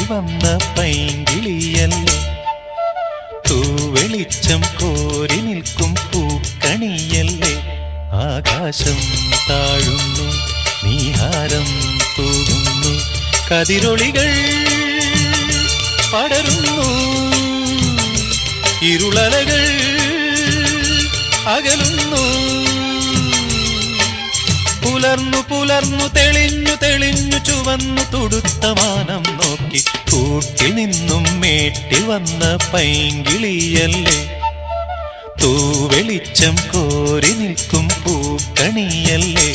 വന്ന പൈങ്കിളിയല്ലേ, തൂവെളിച്ചം കോരി നിൽക്കും പൂക്കണിയല്ലേ. ആകാശം താഴുന്നു, നീഹാരം തൂകുന്നു, കതിരൊളികൾ പടരുന്നു, ഇരുളലകൾ അകലുന്നു. പുലർന്നു പുലർന്നു തെളിഞ്ഞു തെളിഞ്ഞു ചുവന്നു തുടുത്ത മാനം നോക്കി കൂട്ടിൽ നിന്നും മേട്ടിൽ വന്ന പൈങ്കിളിയല്ലേ, തൂവെളിച്ചം കോരി നിൽക്കും പൂക്കണിയല്ലേ.